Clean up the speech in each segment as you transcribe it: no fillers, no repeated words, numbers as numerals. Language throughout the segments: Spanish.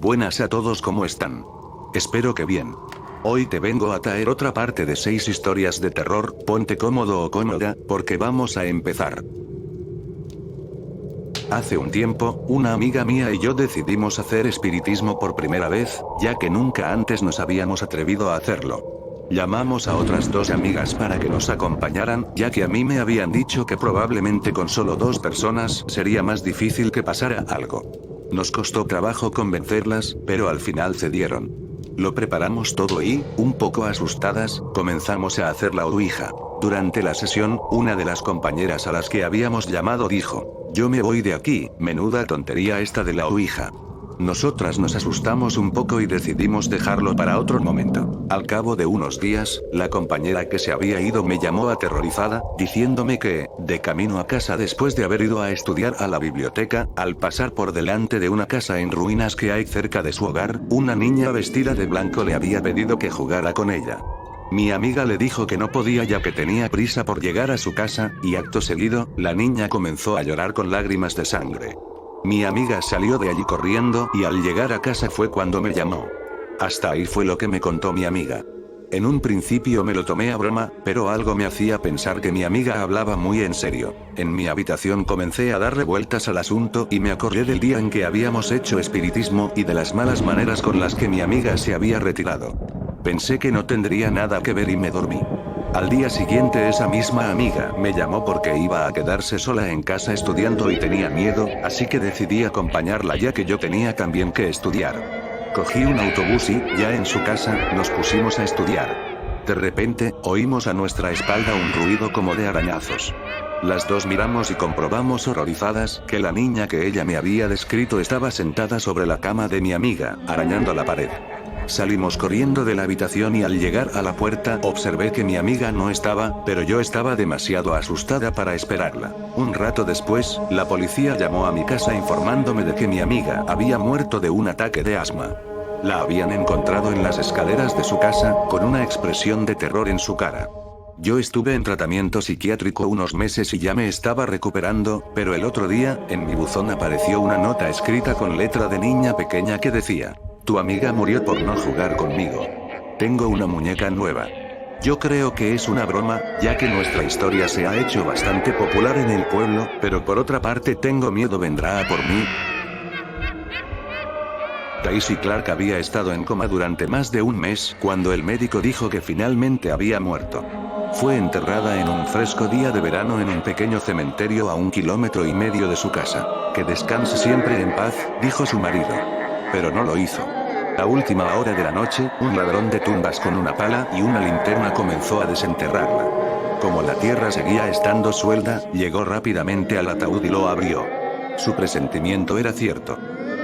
Buenas a todos, ¿cómo están? Espero que bien. Hoy te vengo a traer otra parte de 6 historias de terror. Ponte cómodo o cómoda, porque vamos a empezar. Hace un tiempo, una amiga mía y yo decidimos hacer espiritismo por primera vez, ya que nunca antes nos habíamos atrevido a hacerlo. Llamamos a otras 2 amigas para que nos acompañaran, ya que a mí me habían dicho que probablemente con solo 2 personas sería más difícil que pasara algo. Nos costó trabajo convencerlas, pero al final cedieron. Lo preparamos todo y, un poco asustadas, comenzamos a hacer la ouija. Durante la sesión, una de las compañeras a las que habíamos llamado dijo: "Yo me voy de aquí, menuda tontería esta de la ouija". Nosotras nos asustamos un poco y decidimos dejarlo para otro momento. Al cabo de unos días, la compañera que se había ido me llamó aterrorizada, diciéndome que, de camino a casa después de haber ido a estudiar a la biblioteca, al pasar por delante de una casa en ruinas que hay cerca de su hogar, una niña vestida de blanco le había pedido que jugara con ella. Mi amiga le dijo que no podía ya que tenía prisa por llegar a su casa, y acto seguido, la niña comenzó a llorar con lágrimas de sangre. Mi amiga salió de allí corriendo y al llegar a casa fue cuando me llamó. Hasta ahí fue lo que me contó mi amiga. En un principio me lo tomé a broma, pero algo me hacía pensar que mi amiga hablaba muy en serio. En mi habitación comencé a darle vueltas al asunto y me acordé del día en que habíamos hecho espiritismo y de las malas maneras con las que mi amiga se había retirado. Pensé que no tendría nada que ver y me dormí. Al día siguiente esa misma amiga me llamó porque iba a quedarse sola en casa estudiando y tenía miedo, así que decidí acompañarla ya que yo tenía también que estudiar. Cogí un autobús y, ya en su casa, nos pusimos a estudiar. De repente, oímos a nuestra espalda un ruido como de arañazos. Las 2 miramos y comprobamos horrorizadas que la niña que ella me había descrito estaba sentada sobre la cama de mi amiga, arañando la pared. Salimos corriendo de la habitación y al llegar a la puerta observé que mi amiga no estaba, pero yo estaba demasiado asustada para esperarla. Un rato después, la policía llamó a mi casa informándome de que mi amiga había muerto de un ataque de asma. La habían encontrado en las escaleras de su casa, con una expresión de terror en su cara. Yo estuve en tratamiento psiquiátrico unos meses y ya me estaba recuperando, pero el otro día, en mi buzón apareció una nota escrita con letra de niña pequeña que decía: "Tu amiga murió por no jugar conmigo. Tengo una muñeca nueva". Yo creo que es una broma, ya que nuestra historia se ha hecho bastante popular en el pueblo, pero por otra parte tengo miedo vendrá a por mí. Daisy Clark había estado en coma durante más de un mes, cuando el médico dijo que finalmente había muerto. Fue enterrada en un fresco día de verano en un pequeño cementerio a 1,5 kilómetros de su casa. "Que descanse siempre en paz", dijo su marido. Pero no lo hizo. A última hora de la noche, un ladrón de tumbas con una pala y una linterna comenzó a desenterrarla. Como la tierra seguía estando suelta, llegó rápidamente al ataúd y lo abrió. Su presentimiento era cierto.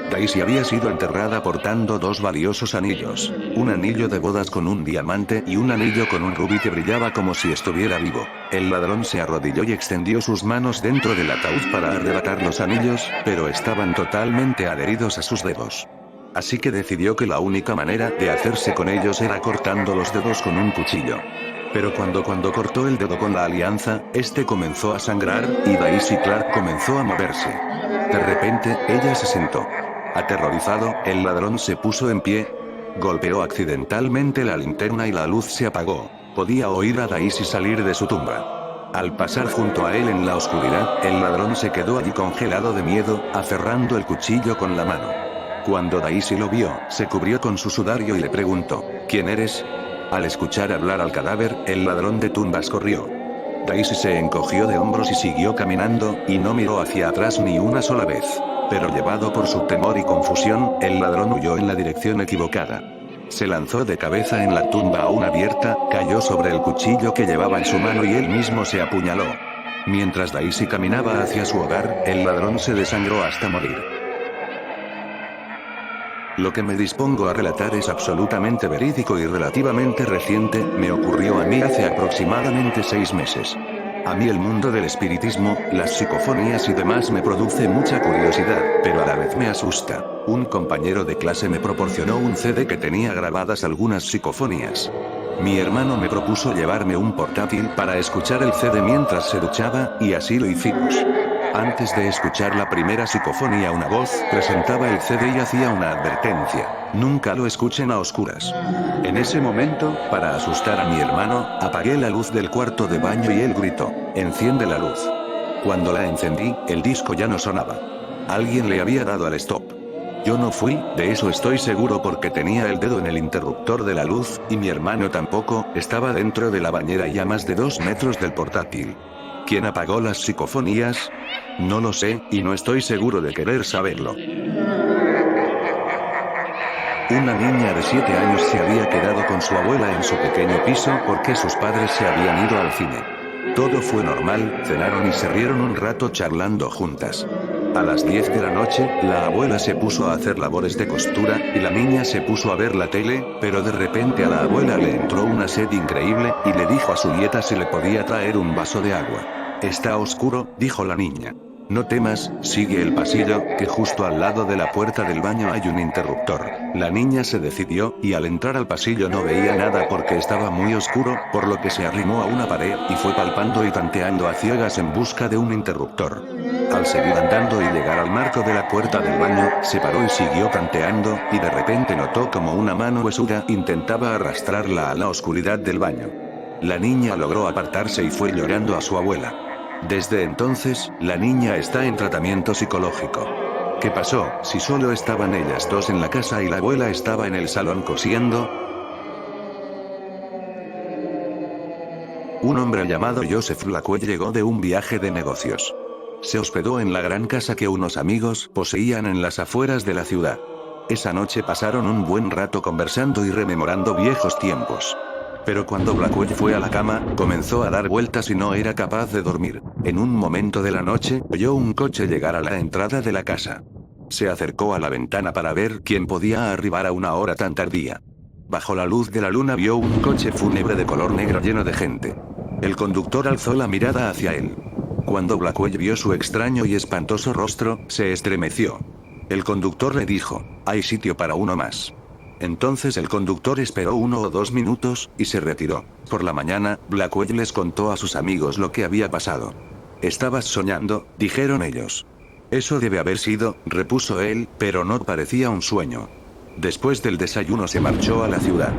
Daisy había sido enterrada portando 2 valiosos anillos, un anillo de bodas con un diamante y un anillo con un rubí que brillaba como si estuviera vivo. El ladrón se arrodilló y extendió sus manos dentro del ataúd para arrebatar los anillos, pero estaban totalmente adheridos a sus dedos. Así que decidió que la única manera de hacerse con ellos era cortando los dedos con un cuchillo. Pero cuando cortó el dedo con la alianza, este comenzó a sangrar, y Daisy Clark comenzó a moverse. De repente, ella se sentó. Aterrorizado, el ladrón se puso en pie. Golpeó accidentalmente la linterna y la luz se apagó. Podía oír a Daisy salir de su tumba. Al pasar junto a él en la oscuridad, el ladrón se quedó allí congelado de miedo, aferrando el cuchillo con la mano. Cuando Daisy lo vio, se cubrió con su sudario y le preguntó: "¿Quién eres?". Al escuchar hablar al cadáver, el ladrón de tumbas corrió. Daisy se encogió de hombros y siguió caminando, y no miró hacia atrás ni una sola vez. Pero llevado por su temor y confusión, el ladrón huyó en la dirección equivocada. Se lanzó de cabeza en la tumba aún abierta, cayó sobre el cuchillo que llevaba en su mano y él mismo se apuñaló. Mientras Daisy caminaba hacia su hogar, el ladrón se desangró hasta morir. Lo que me dispongo a relatar es absolutamente verídico y relativamente reciente, me ocurrió a mí hace aproximadamente 6 meses. A mí el mundo del espiritismo, las psicofonías y demás me produce mucha curiosidad, pero a la vez me asusta. Un compañero de clase me proporcionó un CD que tenía grabadas algunas psicofonías. Mi hermano me propuso llevarme un portátil para escuchar el CD mientras se duchaba, y así lo hicimos. Antes de escuchar la primera psicofonía, una voz presentaba el CD y hacía una advertencia: nunca lo escuchen a oscuras. En ese momento, para asustar a mi hermano, apagué la luz del cuarto de baño y él gritó: enciende la luz. Cuando la encendí, el disco ya no sonaba. Alguien le había dado al stop. Yo no fui, de eso estoy seguro, porque tenía el dedo en el interruptor de la luz, y mi hermano tampoco. Estaba dentro de la bañera y a más de 2 metros del portátil. ¿Quién apagó las psicofonías? No lo sé, y no estoy seguro de querer saberlo. Una niña de 7 años se había quedado con su abuela en su pequeño piso porque sus padres se habían ido al cine. Todo fue normal, cenaron y se rieron un rato charlando juntas. A las 10 de la noche, la abuela se puso a hacer labores de costura, y la niña se puso a ver la tele, pero de repente a la abuela le entró una sed increíble, y le dijo a su nieta si le podía traer un vaso de agua. Está oscuro, dijo la niña. No temas, sigue el pasillo, que justo al lado de la puerta del baño hay un interruptor. La niña se decidió, y al entrar al pasillo no veía nada porque estaba muy oscuro, por lo que se arrimó a una pared, y fue palpando y tanteando a ciegas en busca de un interruptor. Al seguir andando y llegar al marco de la puerta del baño, se paró y siguió tanteando, y de repente notó como una mano huesuda intentaba arrastrarla a la oscuridad del baño. La niña logró apartarse y fue llorando a su abuela. Desde entonces, la niña está en tratamiento psicológico. ¿Qué pasó, si solo estaban ellas dos en la casa y la abuela estaba en el salón cosiendo? Un hombre llamado Joseph Blackwell llegó de un viaje de negocios. Se hospedó en la gran casa que unos amigos poseían en las afueras de la ciudad. Esa noche pasaron un buen rato conversando y rememorando viejos tiempos. Pero cuando Blackwell fue a la cama, comenzó a dar vueltas y no era capaz de dormir. En un momento de la noche, oyó un coche llegar a la entrada de la casa. Se acercó a la ventana para ver quién podía arribar a una hora tan tardía. Bajo la luz de la luna vio un coche fúnebre de color negro lleno de gente. El conductor alzó la mirada hacia él. Cuando Blackwell vio su extraño y espantoso rostro, se estremeció. El conductor le dijo: hay sitio para uno más. Entonces el conductor esperó 1 o 2 minutos, y se retiró. Por la mañana, Blackwell les contó a sus amigos lo que había pasado. «Estabas soñando», dijeron ellos. «Eso debe haber sido», repuso él, pero no parecía un sueño. Después del desayuno se marchó a la ciudad.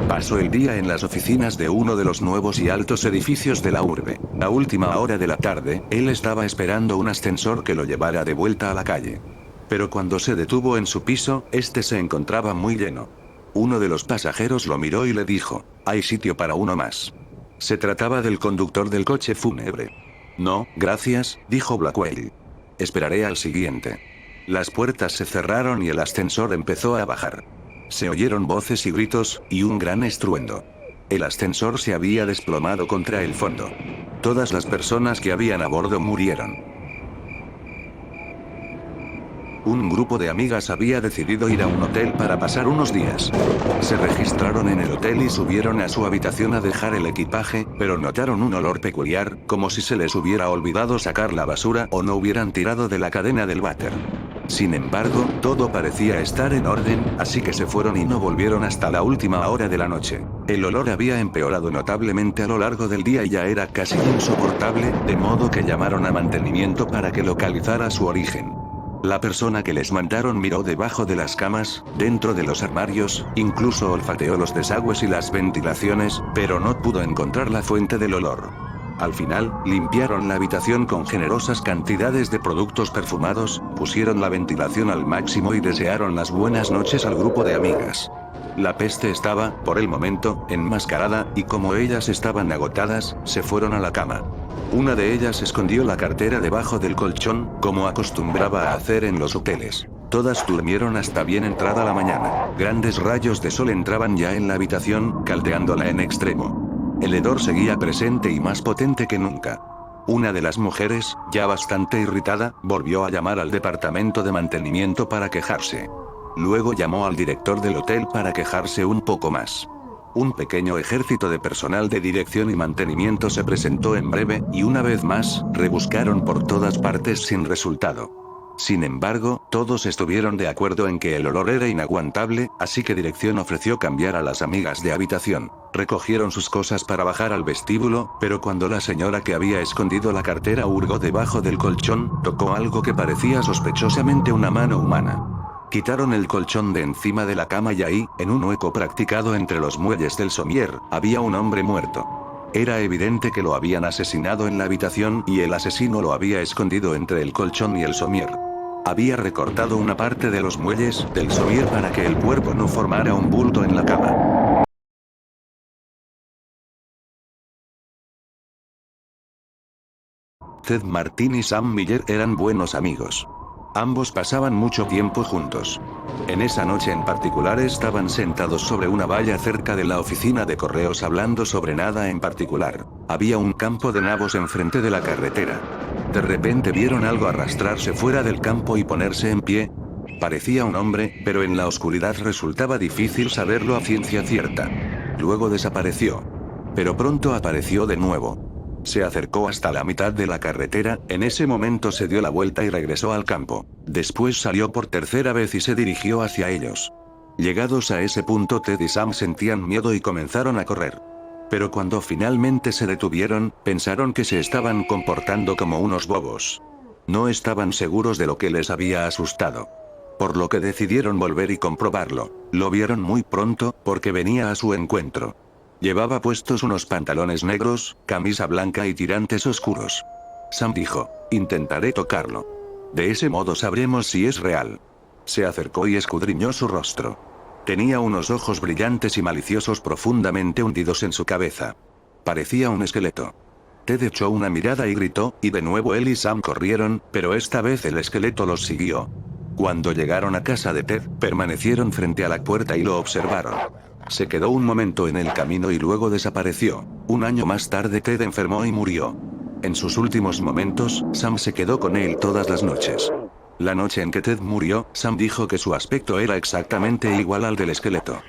Pasó el día en las oficinas de uno de los nuevos y altos edificios de la urbe. A última hora de la tarde, él estaba esperando un ascensor que lo llevara de vuelta a la calle. Pero cuando se detuvo en su piso, este se encontraba muy lleno. Uno de los pasajeros lo miró y le dijo: «Hay sitio para uno más». Se trataba del conductor del coche fúnebre. «No, gracias», dijo Blackwell. «Esperaré al siguiente». Las puertas se cerraron y el ascensor empezó a bajar. Se oyeron voces y gritos, y un gran estruendo. El ascensor se había desplomado contra el fondo. Todas las personas que habían a bordo murieron. Un grupo de amigas había decidido ir a un hotel para pasar unos días. Se registraron en el hotel y subieron a su habitación a dejar el equipaje, pero notaron un olor peculiar, como si se les hubiera olvidado sacar la basura o no hubieran tirado de la cadena del váter. Sin embargo, todo parecía estar en orden, así que se fueron y no volvieron hasta la última hora de la noche. El olor había empeorado notablemente a lo largo del día y ya era casi insoportable, de modo que llamaron a mantenimiento para que localizara su origen. La persona que les mandaron miró debajo de las camas, dentro de los armarios, incluso olfateó los desagües y las ventilaciones, pero no pudo encontrar la fuente del olor. Al final, limpiaron la habitación con generosas cantidades de productos perfumados, pusieron la ventilación al máximo y desearon las buenas noches al grupo de amigas. La peste estaba, por el momento, enmascarada, y como ellas estaban agotadas, se fueron a la cama. Una de ellas escondió la cartera debajo del colchón, como acostumbraba a hacer en los hoteles. Todas durmieron hasta bien entrada la mañana. Grandes rayos de sol entraban ya en la habitación, caldeándola en extremo. El hedor seguía presente y más potente que nunca. Una de las mujeres, ya bastante irritada, volvió a llamar al departamento de mantenimiento para quejarse. Luego llamó al director del hotel para quejarse un poco más. Un pequeño ejército de personal de dirección y mantenimiento se presentó en breve, y una vez más, rebuscaron por todas partes sin resultado. Sin embargo, todos estuvieron de acuerdo en que el olor era inaguantable, así que Dirección ofreció cambiar a las amigas de habitación. Recogieron sus cosas para bajar al vestíbulo, pero cuando la señora que había escondido la cartera hurgó debajo del colchón, tocó algo que parecía sospechosamente una mano humana. Quitaron el colchón de encima de la cama y ahí, en un hueco practicado entre los muelles del somier, había un hombre muerto. Era evidente que lo habían asesinado en la habitación y el asesino lo había escondido entre el colchón y el somier. Había recortado una parte de los muelles del somier para que el cuerpo no formara un bulto en la cama. Ted Martin y Sam Miller eran buenos amigos. Ambos pasaban mucho tiempo juntos. En esa noche en particular estaban sentados sobre una valla cerca de la oficina de correos hablando sobre nada en particular. Había un campo de nabos enfrente de la carretera. De repente vieron algo arrastrarse fuera del campo y ponerse en pie. Parecía un hombre, pero en la oscuridad resultaba difícil saberlo a ciencia cierta. Luego desapareció. Pero pronto apareció de nuevo. Se acercó hasta la mitad de la carretera, en ese momento se dio la vuelta y regresó al campo. Después salió por tercera vez y se dirigió hacia ellos. Llegados a ese punto, Ted y Sam sentían miedo y comenzaron a correr. Pero cuando finalmente se detuvieron, pensaron que se estaban comportando como unos bobos. No estaban seguros de lo que les había asustado. Por lo que decidieron volver y comprobarlo. Lo vieron muy pronto, porque venía a su encuentro. Llevaba puestos unos pantalones negros, camisa blanca y tirantes oscuros. Sam dijo, intentaré tocarlo. De ese modo sabremos si es real. Se acercó y escudriñó su rostro. Tenía unos ojos brillantes y maliciosos profundamente hundidos en su cabeza. Parecía un esqueleto. Ted echó una mirada y gritó, y de nuevo él y Sam corrieron, pero esta vez el esqueleto los siguió. Cuando llegaron a casa de Ted, permanecieron frente a la puerta y lo observaron. Se quedó un momento en el camino y luego desapareció. Un año más tarde Ted enfermó y murió. En sus últimos momentos, Sam se quedó con él todas las noches. La noche en que Ted murió, Sam dijo que su aspecto era exactamente igual al del esqueleto.